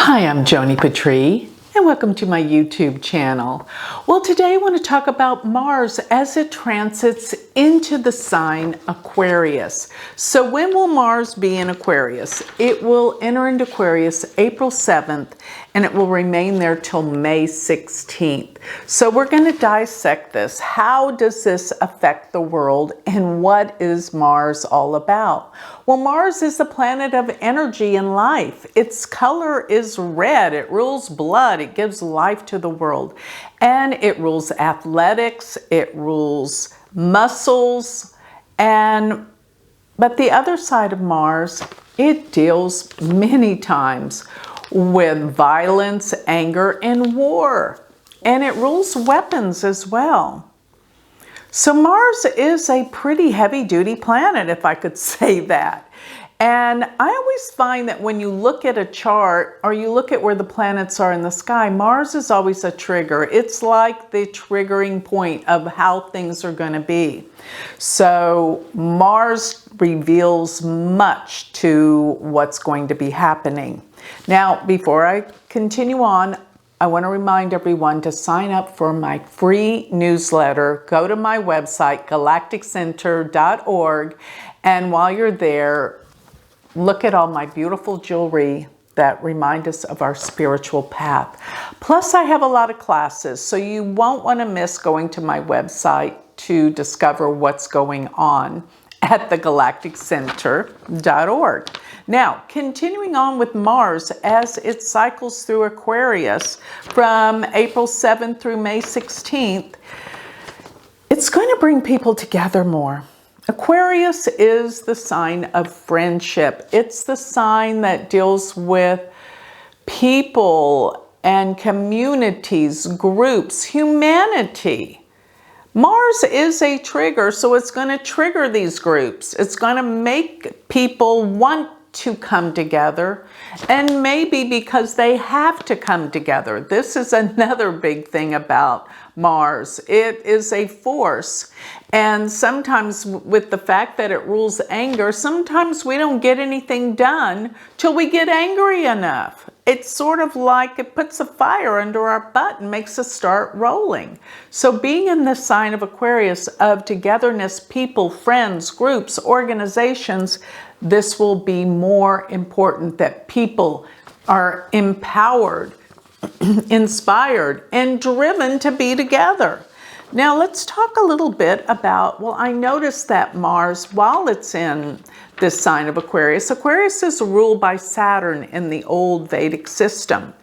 Hi, I'm Joni Patry, and welcome to my YouTube channel. Well, today I want to talk about Mars as it transits into the sign Aquarius. So when will Mars be in Aquarius? It will enter into Aquarius April 7th, and it will remain there till May 16th. So we're going to dissect this. How does this affect the world, and what is Mars all about? Well, Mars is the planet of energy and life. Its color is red. It rules blood. It gives life to the world. And it rules athletics. It rules muscles. But the other side of Mars, it deals many times with violence, anger, and war. And it rules weapons as well. So Mars is a pretty heavy-duty planet, if I could say that. And I always find that when you look at a chart or you look at where the planets are in the sky, Mars is always a trigger. It's like the triggering point of how things are going to be. So Mars reveals much to what's going to be happening. Now, before I continue on, I want to remind everyone to sign up for my free newsletter. Go to my website, galacticcenter.org, and while you're there, look at all my beautiful jewelry that remind us of our spiritual path. Plus, I have a lot of classes, so you won't want to miss going to my website to discover what's going on at thegalacticcenter.org. Now, continuing on with Mars as it cycles through Aquarius from April 7th through May 16th, it's going to bring people together more. Aquarius is the sign of friendship. It's the sign that deals with people and communities, groups, humanity. Mars is a trigger, so it's going to trigger these groups. It's going to make people want to come together, and maybe because they have to come together. This is another big thing about Mars. It is a force, and sometimes with the fact that it rules anger, sometimes we don't get anything done till we get angry enough. It's sort of like it puts a fire under our butt and makes us start rolling. So being in this sign of Aquarius of togetherness, people, friends, groups, organizations, this will be more important that people are empowered, inspired, and driven to be together. Now let's talk a little bit about, well, I noticed that Mars, while it's in this sign of Aquarius, Aquarius is ruled by Saturn in the old Vedic system.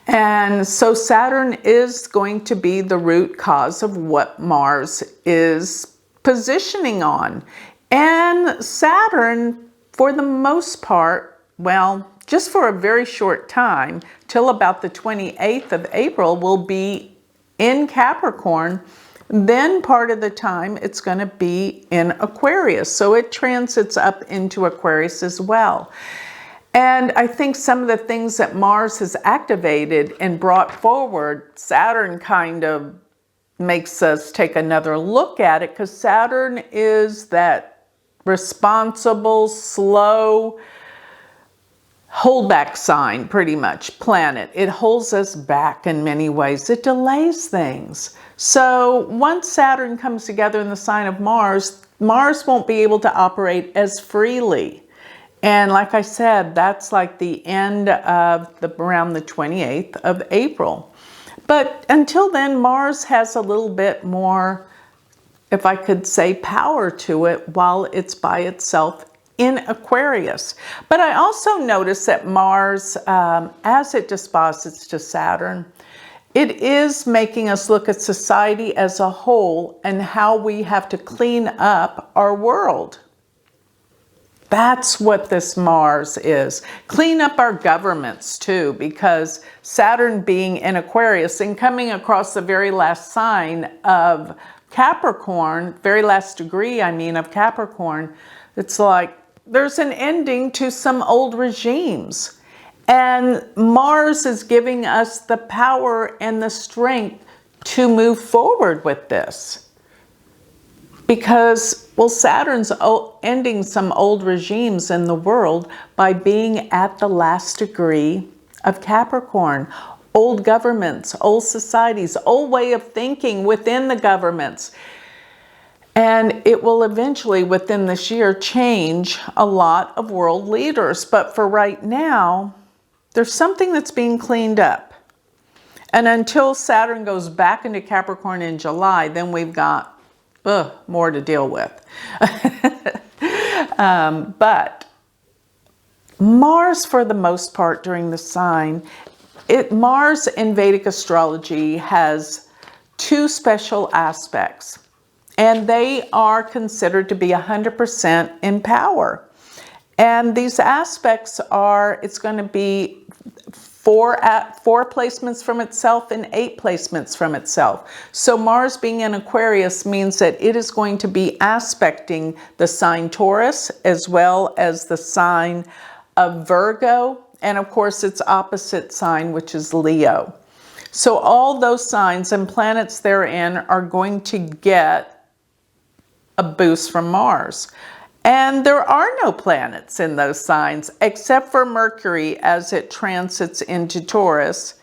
And so Saturn is going to be the root cause of what Mars is positioning on. And Saturn, for the most part, well, just for a very short time, till about the 28th of April, will be in Capricorn. Then part of the time it's going to be in Aquarius. So it transits up into Aquarius as well. And I think some of the things that Mars has activated and brought forward, Saturn kind of makes us take another look at it, because Saturn is that responsible, slow, holdback sign, pretty much, planet. It holds us back in many ways. It delays things. So once Saturn comes together in the sign of Mars, Mars won't be able to operate as freely. And like I said, that's like the end of around the 28th of April. But until then, Mars has a little bit more, if I could say, power to it while it's by itself in Aquarius. But I also noticed that Mars, as it disposits to Saturn, it is making us look at society as a whole and how we have to clean up our world. That's what this Mars is. Clean up our governments too, because Saturn being in Aquarius and coming across the very last sign of Capricorn, very last degree, I mean, of Capricorn, it's like there's an ending to some old regimes. And Mars is giving us the power and the strength to move forward with this. Because, well, Saturn's ending some old regimes in the world by being at the last degree of Capricorn. Old governments, old societies, old way of thinking within the governments. And it will eventually, within this year, change a lot of world leaders. But for right now, there's something that's being cleaned up. And until Saturn goes back into Capricorn in July, then we've got more to deal with. But Mars, for the most part, during the sign, Mars in Vedic astrology has two special aspects, and they are considered to be 100% in power. And these aspects are, it's going to be four placements from itself and 8 placements from itself. So Mars being in Aquarius means that it is going to be aspecting the sign Taurus as well as the sign of Virgo, and of course its opposite sign, which is Leo. So all those signs and planets therein are going to get a boost from Mars. And there are no planets in those signs except for Mercury as it transits into Taurus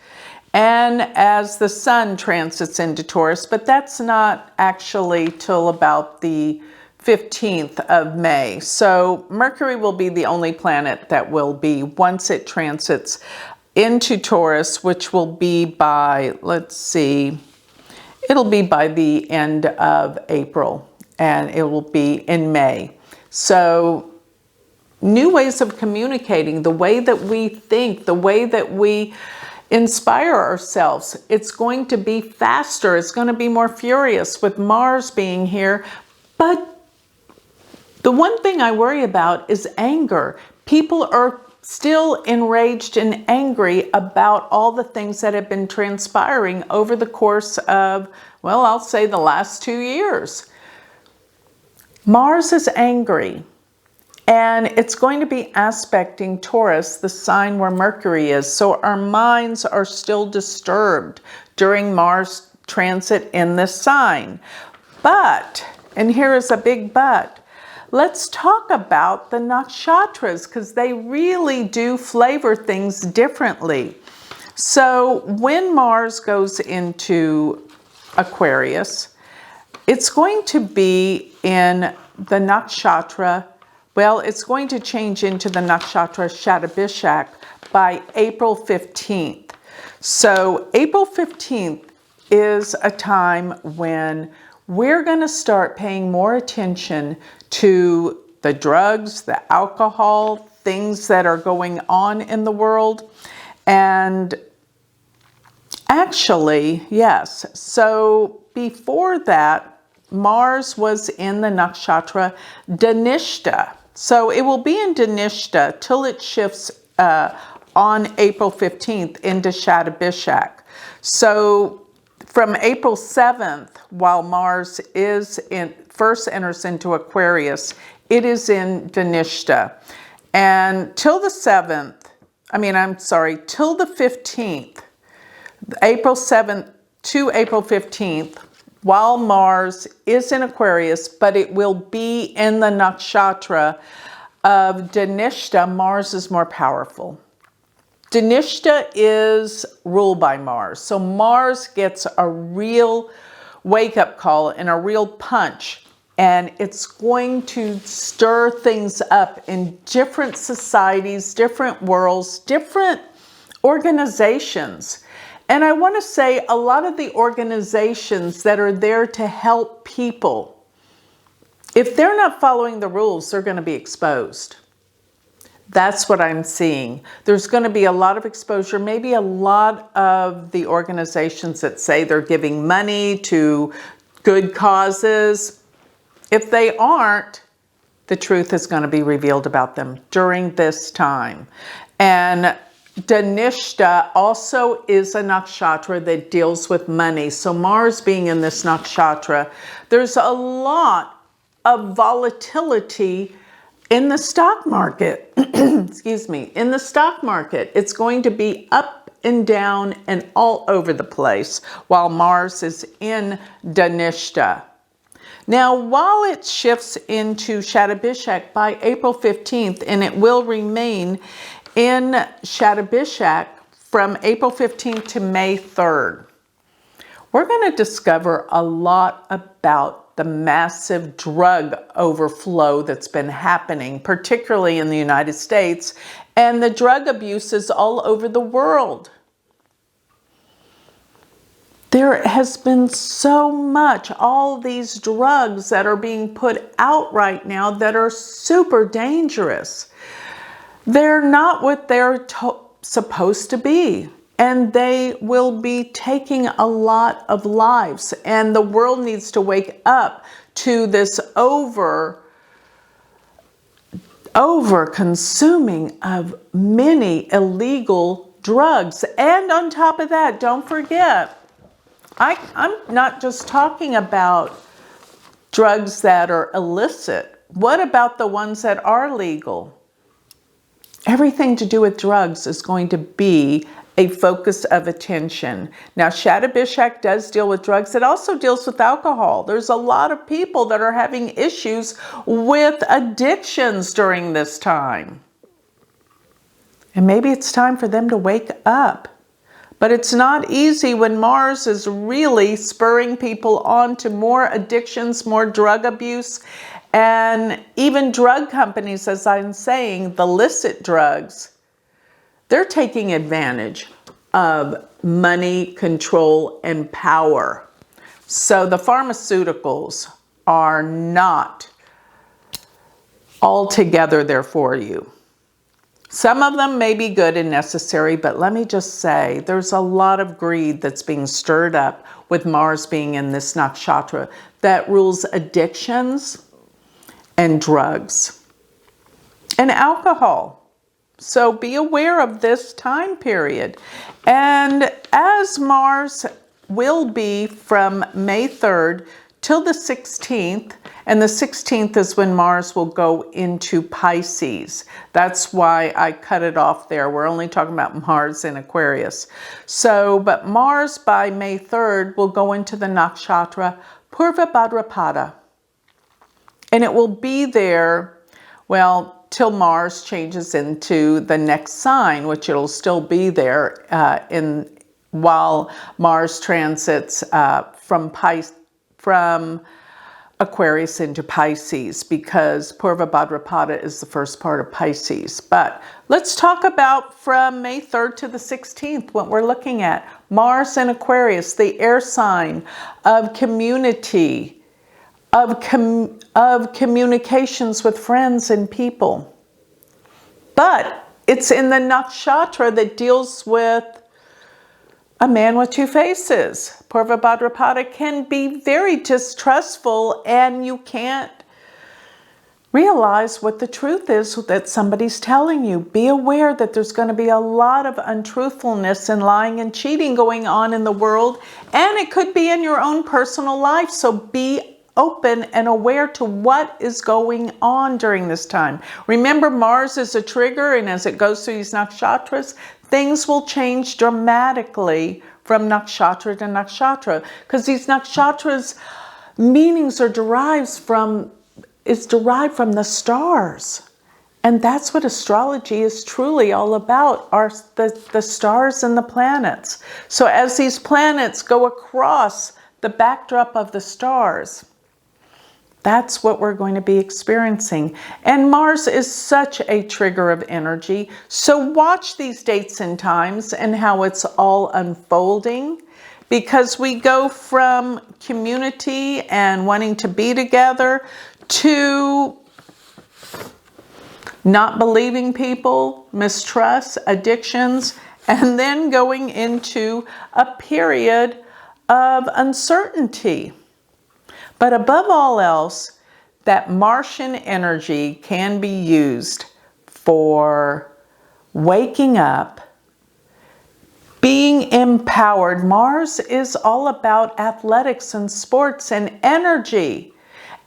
and as the Sun transits into Taurus, but that's not actually till about the 15th of May. So Mercury will be the only planet that will be once it transits into Taurus, which will be by, let's see, it'll be by the end of April and it will be in May. So new ways of communicating, the way that we think, the way that we inspire ourselves, it's going to be faster. It's going to be more furious with Mars being here. But the one thing I worry about is anger. People are still enraged and angry about all the things that have been transpiring over the course of, well, I'll say the last 2 years. Mars is angry, and it's going to be aspecting Taurus, the sign where Mercury is. So our minds are still disturbed during Mars transit in this sign. But, and here is a big but, let's talk about the nakshatras, because they really do flavor things differently. So when Mars goes into Aquarius, it's going to be in the nakshatra, well, it's going to change into the nakshatra Shatabhishak by April 15th. So April 15th is a time when we're going to start paying more attention to the drugs, the alcohol, things that are going on in the world. And actually, yes, so before that, Mars was in the nakshatra Dhanishta. So it will be in Dhanishta till it shifts on April 15th into Shatabhishak. So from April 7th, while Mars is first enters into Aquarius, it is in Dhanishta. And till the 7th, till the 15th, April 7th to April 15th, while Mars is in Aquarius, but it will be in the nakshatra of Dhanishta, Mars is more powerful. Dhanishta is ruled by Mars. So Mars gets a real wake-up call and a real punch, and it's going to stir things up in different societies, different worlds, different organizations. And I want to say a lot of the organizations that are there to help people, if they're not following the rules, they're going to be exposed. That's what I'm seeing. There's going to be a lot of exposure, maybe a lot of the organizations that say they're giving money to good causes. If they aren't, the truth is going to be revealed about them during this time. And Dhanishta also is a nakshatra that deals with money. So Mars being in this nakshatra, there's a lot of volatility in the stock market. Excuse me, in the stock market. It's going to be up and down and all over the place while Mars is in Dhanishta. Now, while it shifts into Shatabhishak by April 15th, and it will remain in Shatabhishak from April 15th to May 3rd, we're going to discover a lot about the massive drug overflow that's been happening, particularly in the United States, and the drug abuses all over the world. There has been so much, all these drugs that are being put out right now that are super dangerous. They're not what they're supposed to be, and they will be taking a lot of lives, and the world needs to wake up to this over-consuming of many illegal drugs. And on top of that, don't forget, I'm not just talking about drugs that are illicit. What about the ones that are legal? Everything to do with drugs is going to be a focus of attention. Now, Shatabishak does deal with drugs. It also deals with alcohol. There's a lot of people that are having issues with addictions during this time. And maybe it's time for them to wake up. But it's not easy when Mars is really spurring people on to more addictions, more drug abuse, and even drug companies, as I'm saying, the illicit drugs, they're taking advantage of money, control, and power. So the pharmaceuticals are not altogether there for you. Some of them may be good and necessary, but let me just say, there's a lot of greed that's being stirred up with Mars being in this nakshatra that rules addictions and drugs and alcohol. So be aware of this time period. And as Mars will be from May 3rd till the 16th, and the 16th is when Mars will go into Pisces. That's why I cut it off there. We're only talking about Mars in Aquarius. So, but Mars by May 3rd will go into the nakshatra Purva Bhadrapada. And it will be there, well, till Mars changes into the next sign, which it'll still be there while Mars transits from Aquarius into Pisces, because Purva Bhadrapada is the first part of Pisces. But let's talk about from May 3rd to the 16th, what we're looking at. Mars in Aquarius, the air sign of community, of communications with friends and people. But it's in the nakshatra that deals with a man with two faces. Purva Bhadrapada can be very distrustful, and you can't realize what the truth is that somebody's telling you. Be aware that there's going to be a lot of untruthfulness and lying and cheating going on in the world, and it could be in your own personal life. So be open and aware to what is going on during this time. Remember, Mars is a trigger, and as it goes through these nakshatras, things will change dramatically from nakshatra to nakshatra, because these nakshatras' meanings are derived from the stars. And that's what astrology is truly all about, are the stars and the planets. So as these planets go across the backdrop of the stars, that's what we're going to be experiencing. And Mars is such a trigger of energy. So watch these dates and times and how it's all unfolding, because we go from community and wanting to be together to not believing people, mistrust, addictions, and then going into a period of uncertainty. But above all else, that Martian energy can be used for waking up, being empowered. Mars is all about athletics and sports and energy.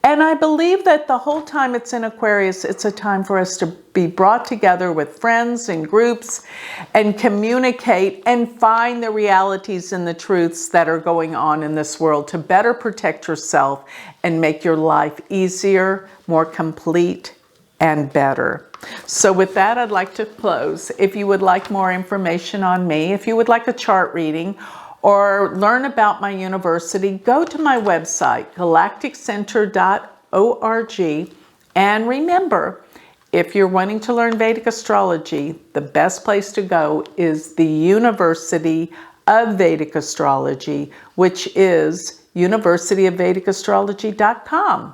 And I believe that the whole time it's in Aquarius, it's a time for us to be brought together with friends and groups and communicate and find the realities and the truths that are going on in this world to better protect yourself and make your life easier, more complete, and better. So with that, I'd like to close. If you would like more information on me, if you would like a chart reading, or learn about my university, go to my website, galacticcenter.org. And remember, if you're wanting to learn Vedic astrology, the best place to go is the University of Vedic Astrology, which is universityofvedicastrology.com.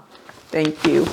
Thank you.